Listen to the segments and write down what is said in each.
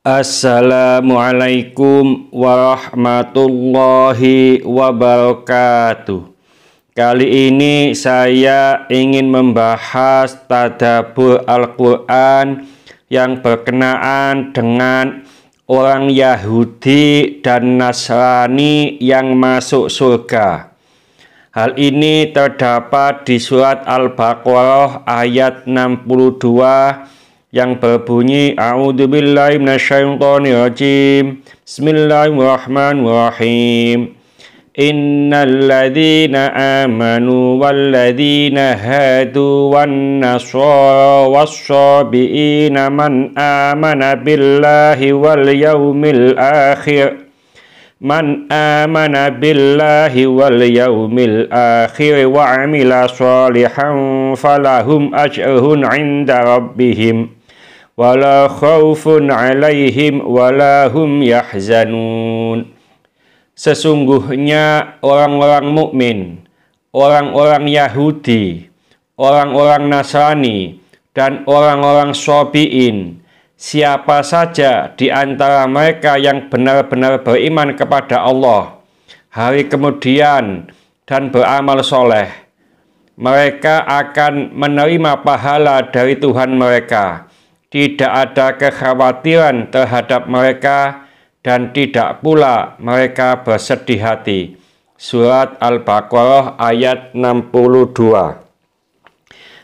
Assalamualaikum warahmatullahi wabarakatuh. Kali ini saya ingin membahas tadabbur Al-Quran yang berkenaan dengan orang Yahudi dan Nasrani yang masuk surga. Hal ini terdapat di surat Al-Baqarah ayat 62 yang berbunyi A'udzubillahi minasyaitonirrajim. Bismillahirrahmanirrahim. Innal ladzina amanu wal ladzina hadu wan nasara was-sabiina man amana billahi wal yaumil akhir wa amila shalihan falahum ajrun 'inda rabbihim wala khaufun 'alaihim wala hum yahzanun. Sesungguhnya orang-orang mukmin, orang-orang Yahudi, orang-orang Nasrani, dan orang-orang Sabiin, siapa saja di antara mereka yang benar-benar beriman kepada Allah, hari kemudian, dan beramal soleh, mereka akan menerima pahala dari Tuhan mereka. Tidak ada kekhawatiran terhadap mereka dan tidak pula mereka bersedih hati. Surat Al-Baqarah ayat 62.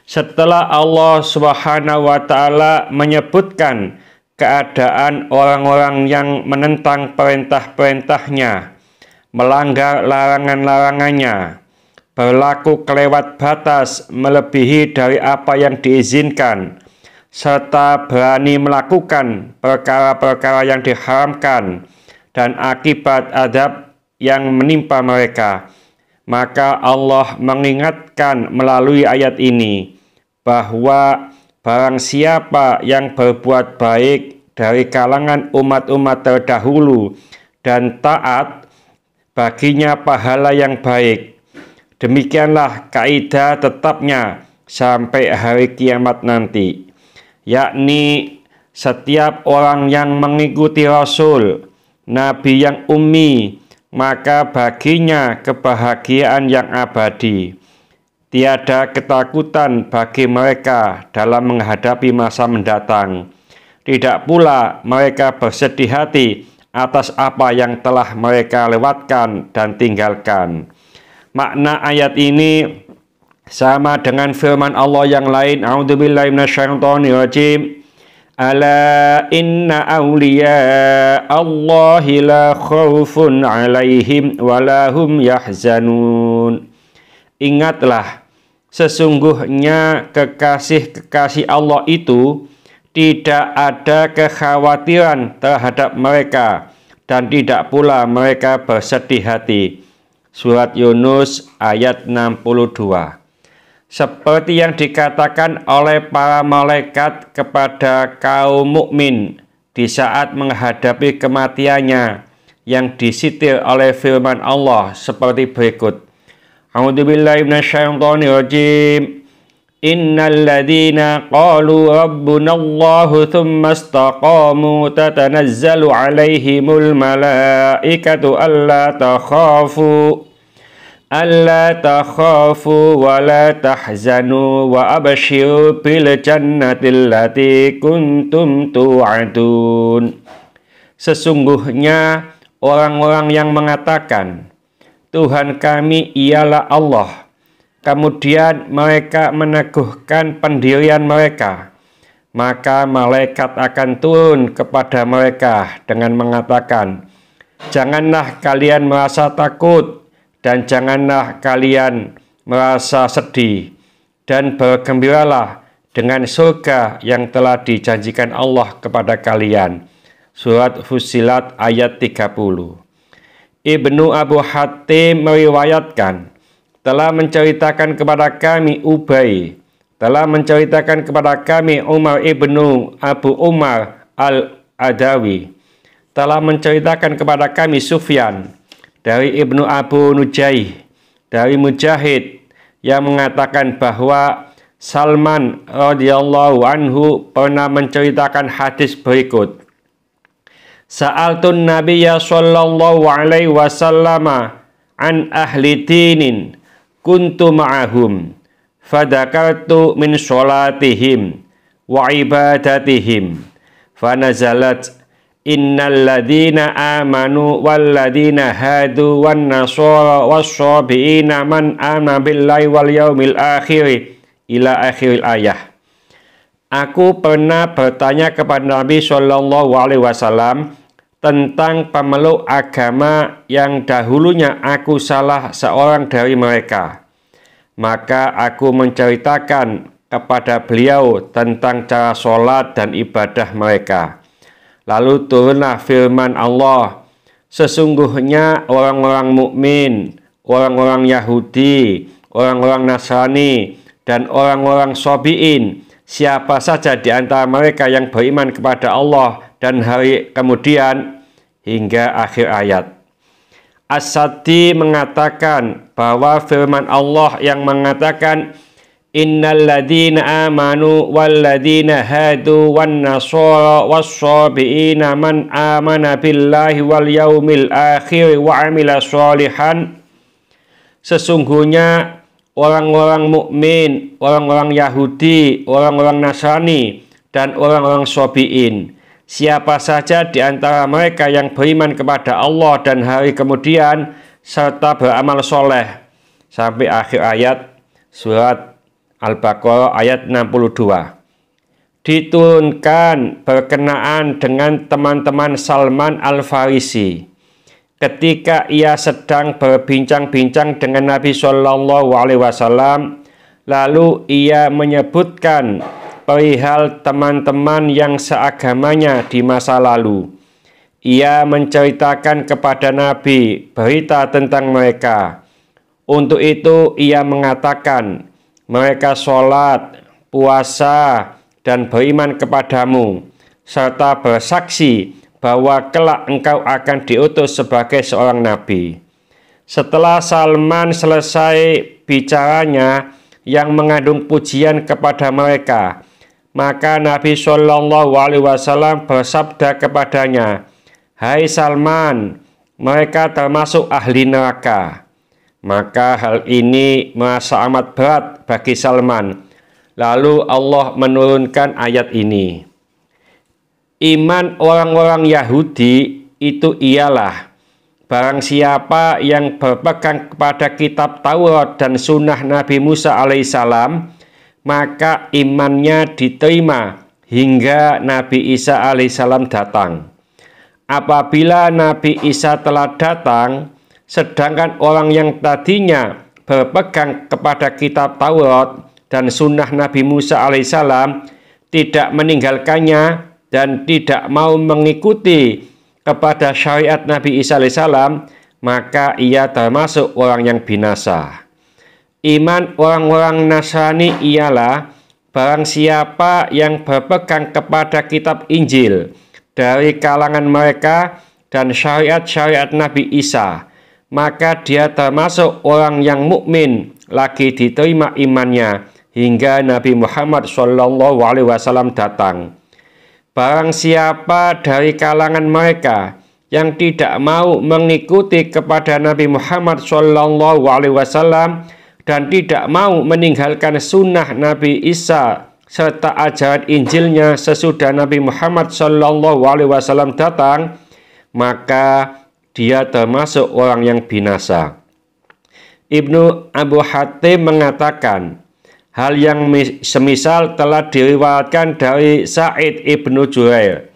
Setelah Allah Subhanahu wa Ta'ala menyebutkan keadaan orang-orang yang menentang perintah-perintahnya, melanggar larangan-larangannya, berlaku kelewat batas melebihi dari apa yang diizinkan, serta berani melakukan perkara-perkara yang diharamkan dan akibat adab yang menimpa mereka, maka Allah mengingatkan melalui ayat ini bahwa barang siapa yang berbuat baik dari kalangan umat-umat terdahulu dan taat, baginya pahala yang baik. Demikianlah kaidah tetapnya sampai hari kiamat nanti, yakni setiap orang yang mengikuti Rasul, Nabi yang ummi, maka baginya kebahagiaan yang abadi. Tiada ketakutan bagi mereka dalam menghadapi masa mendatang. Tidak pula mereka bersedih hati atas apa yang telah mereka lewatkan dan tinggalkan. Makna ayat ini sama dengan firman Allah yang lain, A'udzubillahi minasyaitonirrajim. Ala inna awliya Allahi la khaufun 'alaihim wa la hum yahzanun. Ingatlah, sesungguhnya kekasih-kekasih Allah itu tidak ada kekhawatiran terhadap mereka dan tidak pula mereka bersedih hati. Surat Yunus ayat 62. Seperti yang dikatakan oleh para malaikat kepada kaum mukmin di saat menghadapi kematiannya, yang disitir oleh firman Allah seperti berikut. A'udzubillahi minasyaitonirrajim. Innal ladzina qalu rabbunallahu tsumma istaqamu tatanazzalu 'alaihimul malaikatu alla takhafu wa la tahzanu wa abshiru bil jannati allati kuntum tu'adun. Sesungguhnya orang-orang yang mengatakan, Tuhan kami ialah Allah, kemudian mereka meneguhkan pendirian mereka, maka malaikat akan turun kepada mereka dengan mengatakan, janganlah kalian merasa takut dan janganlah kalian merasa sedih, dan bergembiralah dengan surga yang telah dijanjikan Allah kepada kalian. Surat Fussilat ayat 30. Ibnu Abu Hatim meriwayatkan, telah menceritakan kepada kami Ubay, telah menceritakan kepada kami Umar ibnu Abu Umar al-Adawi, telah menceritakan kepada kami Sufyan dari Ibnu Abu Nujaih, dari Mujahid, yang mengatakan bahwa Salman radhiyallahu anhu pernah menceritakan hadis berikut. Sa'altun nabiyya sallallahu alaihi wasallam an ahli dinin kuntu ma'ahum fadakartu min sholatihim wa ibadatihim fanazalat innal ladhina amanu wal ladhina hadu wan nasara wassabiina man amana billahi wal yaumil akhir ila akhiril ayah. Aku pernah bertanya kepada Nabi Shallallahu Alaihi Wasallam tentang pemeluk agama yang dahulunya aku salah seorang dari mereka. Maka aku menceritakan kepada beliau tentang cara sholat dan ibadah mereka. Lalu turunlah firman Allah, sesungguhnya orang-orang mukmin, orang-orang Yahudi, orang-orang Nasrani, dan orang-orang Sabi'in, siapa saja di antara mereka yang beriman kepada Allah dan hari kemudian, hingga akhir ayat. As-Sadi mengatakan bahwa firman Allah yang mengatakan innal ladzina amanu wal ladzina hadu wan nasara wassabiina man amana billahi wal yaumil akhir wa amila sholihan, sesungguhnya orang-orang mukmin, orang-orang Yahudi, orang-orang Nasrani, dan orang-orang Sabi'in, siapa saja di antara mereka yang beriman kepada Allah dan hari kemudian serta beramal soleh, sampai akhir ayat surat Al-Baqarah ayat 62. Diturunkan berkenaan dengan teman-teman Salman Al-Farisi ketika ia sedang berbincang-bincang dengan Nabi Shallallahu Alaihi Wasallam, lalu ia menyebutkan perihal teman-teman yang seagamanya di masa lalu. Ia menceritakan kepada Nabi berita tentang mereka. Untuk itu ia mengatakan, mereka sholat, puasa, dan beriman kepadamu, serta bersaksi bahwa kelak engkau akan diutus sebagai seorang nabi. Setelah Salman selesai bicaranya yang mengandung pujian kepada mereka, maka Nabi Shallallahu Alaihi Wasallam bersabda kepadanya, "Hai Salman, mereka termasuk ahli neraka." Maka hal ini merasa amat berat bagi Salman. Lalu Allah menurunkan ayat ini. Iman orang-orang Yahudi itu ialah barang siapa yang berpegang kepada kitab Taurat dan sunnah Nabi Musa alaihissalam, maka imannya diterima hingga Nabi Isa alaihissalam datang. Apabila Nabi Isa telah datang, sedangkan orang yang tadinya berpegang kepada kitab Taurat dan sunnah Nabi Musa alaihissalam tidak meninggalkannya dan tidak mau mengikuti kepada syariat Nabi Isa alaihissalam, maka ia termasuk orang yang binasa. Iman orang-orang Nasrani ialah barang siapa yang berpegang kepada kitab Injil dari kalangan mereka dan syariat-syariat Nabi Isa, maka dia termasuk orang yang mukmin lagi diterima imannya hingga Nabi Muhammad SAW datang. Barang siapa dari kalangan mereka yang tidak mau mengikuti kepada Nabi Muhammad SAW dan tidak mau meninggalkan sunnah Nabi Isa serta ajaran Injilnya sesudah Nabi Muhammad SAW datang, maka dia termasuk orang yang binasa. Ibnu Abu Hatim mengatakan, hal yang semisal telah diriwayatkan dari Sa'id ibnu Jubair.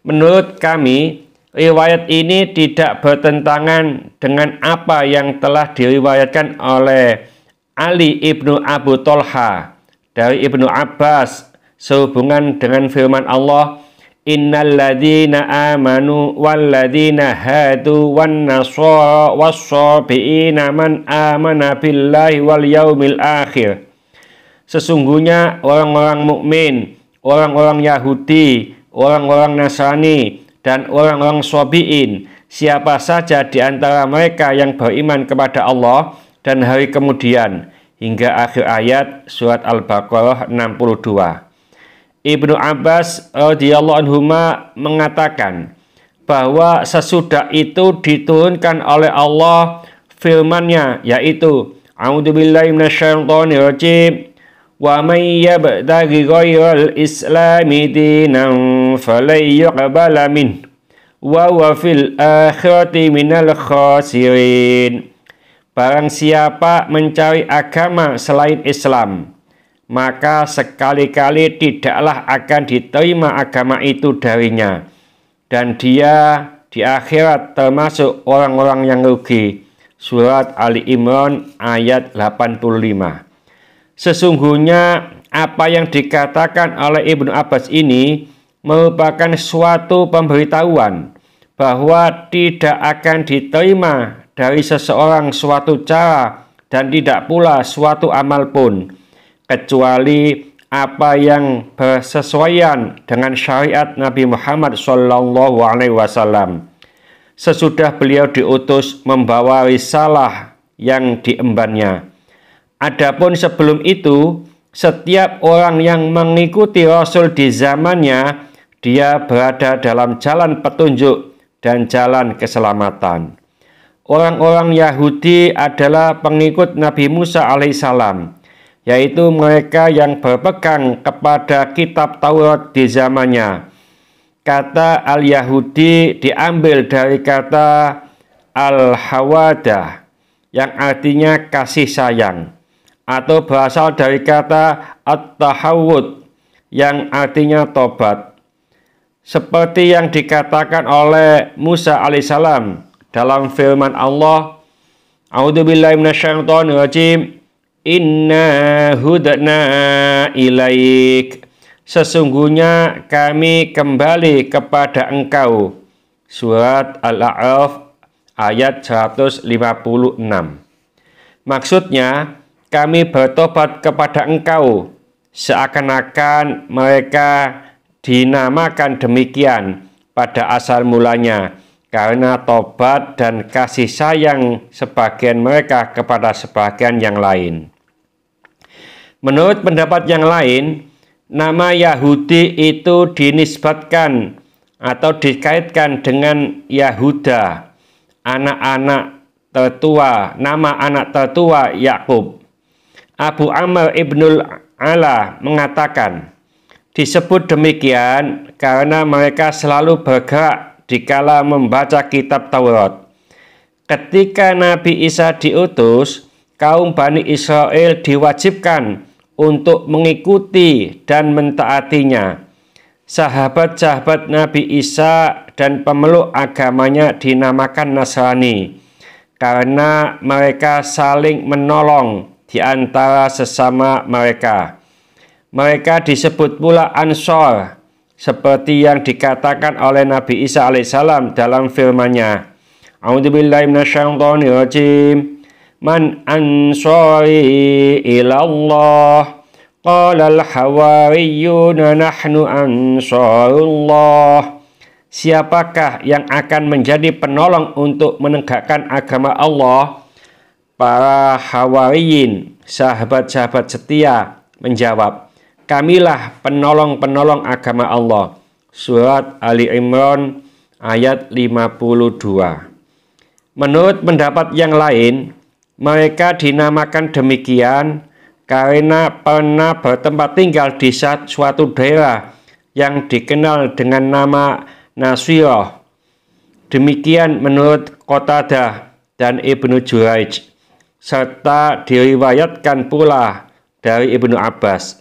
Menurut kami, riwayat ini tidak bertentangan dengan apa yang telah diriwayatkan oleh Ali ibnu Abu Tolha dari Ibnu Abbas sehubungan dengan firman Allah, innal ladzina amanu wal ladzina hadu wan nasara wassabiina man amana billahi wal yaumil akhir. Sesungguhnya orang-orang mukmin, orang-orang Yahudi, orang-orang Nasrani, dan orang-orang Sabi'in, siapa saja di antara mereka yang beriman kepada Allah dan hari kemudian, hingga akhir ayat surat Al-Baqarah 62. Ibnu Abbas radhiyallahu anhuma mengatakan bahwa sesudah itu diturunkan oleh Allah firman-Nya, yaitu A'udzubillahi minasyaitonirrajim, wa may yabtaghi ghairal islami dinan falan yuqbala min wa huwa fil akhirati minal khasirin. Barang siapa mencari agama selain Islam, maka sekali-kali tidaklah akan diterima agama itu darinya, dan dia di akhirat termasuk orang-orang yang rugi. Surat Ali Imran ayat 85. Sesungguhnya apa yang dikatakan oleh Ibnu Abbas ini merupakan suatu pemberitahuan bahwa tidak akan diterima dari seseorang suatu cara dan tidak pula suatu amal pun, kecuali apa yang bersesuaian dengan syariat Nabi Muhammad SAW sesudah beliau diutus membawa risalah yang diembannya. Adapun sebelum itu, setiap orang yang mengikuti Rasul di zamannya, dia berada dalam jalan petunjuk dan jalan keselamatan. Orang-orang Yahudi adalah pengikut Nabi Musa alaihissalam, yaitu mereka yang berpegang kepada kitab Taurat di zamannya. Kata al-Yahudi diambil dari kata al-Hawadah yang artinya kasih sayang, atau berasal dari kata at-tahawud yang artinya tobat. Seperti yang dikatakan oleh Musa alaihissalam dalam firman Allah, A'udzubillahi minasyaitonirrajim, inna hudna ilaik, sesungguhnya kami kembali kepada engkau. Surat Al-A'raf ayat 156. Maksudnya, kami bertobat kepada engkau. Seakan-akan mereka dinamakan demikian pada asal mulanya, karena tobat dan kasih sayang sebagian mereka kepada sebagian yang lain. Menurut pendapat yang lain, nama Yahudi itu dinisbatkan atau dikaitkan dengan Yahuda, anak-anak tertua, nama anak tertua Yakub. Abu Amr Ibnul Ala mengatakan, disebut demikian karena mereka selalu bergerak dikala membaca kitab Taurat. Ketika Nabi Isa diutus, kaum Bani Israel diwajibkan untuk mengikuti dan mentaatinya. Sahabat-sahabat Nabi Isa dan pemeluk agamanya dinamakan Nasrani karena mereka saling menolong di antara sesama mereka. Mereka disebut pula Ansor, seperti yang dikatakan oleh Nabi Isa alaihissalam dalam firman-Nya, A'udzubillahi minasyaitonirrajim, man ansari ilallah, qala al-hawariyuna nahnu ansarullah. Siapakah yang akan menjadi penolong untuk menegakkan agama Allah? Para hawariyin, sahabat-sahabat setia, menjawab, kamilah penolong-penolong agama Allah. Surat Ali Imran ayat 52. Menurut pendapat yang lain, mereka dinamakan demikian karena pernah bertempat tinggal di suatu daerah yang dikenal dengan nama Nasirah. Demikian menurut Qatadah dan Ibnu Juraij, serta diriwayatkan pula dari Ibnu Abbas.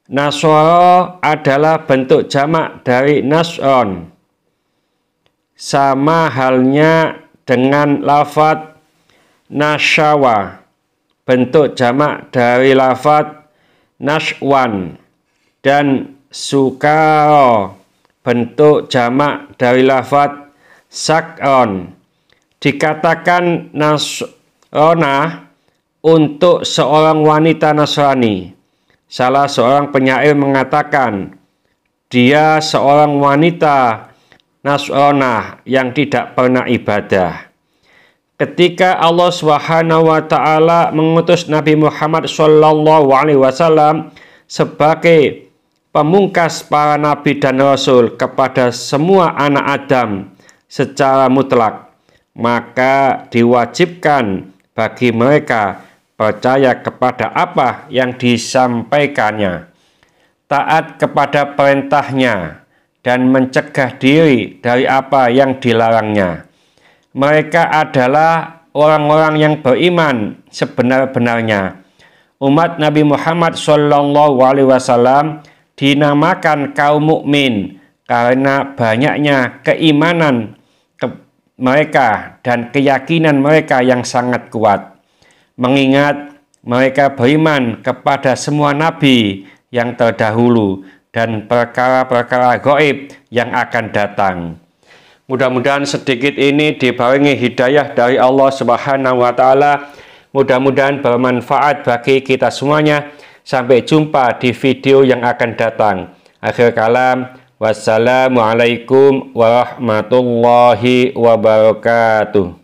Nasara adalah bentuk jamak dari Nasron, sama halnya dengan lafadz Nasyawa, bentuk jamak dari lafadz Nashwan, dan Sukara, bentuk jamak dari lafadz Sakron. Dikatakan Nasrona untuk seorang wanita Nasrani. Salah seorang penyair mengatakan, dia seorang wanita Nasrona yang tidak pernah ibadah. Ketika Allah SWT mengutus Nabi Muhammad SAW sebagai pemungkas para nabi dan rasul kepada semua anak Adam, secara mutlak, maka diwajibkan bagi mereka percaya kepada apa yang disampaikannya, taat kepada perintahnya, dan mencegah diri dari apa yang dilarangnya. Mereka adalah orang-orang yang beriman sebenar-benarnya. Umat Nabi Muhammad SAW dinamakan kaum mukmin karena banyaknya keimanan mereka dan keyakinan mereka yang sangat kuat. Mengingat mereka beriman kepada semua nabi yang terdahulu dan perkara-perkara gaib yang akan datang. Mudah-mudahan sedikit ini dibarengi hidayah dari Allah Subhanahu wa Ta'ala. Mudah-mudahan bermanfaat bagi kita semuanya. Sampai jumpa di video yang akan datang. Akhir kalam, wassalamualaikum warahmatullahi wabarakatuh.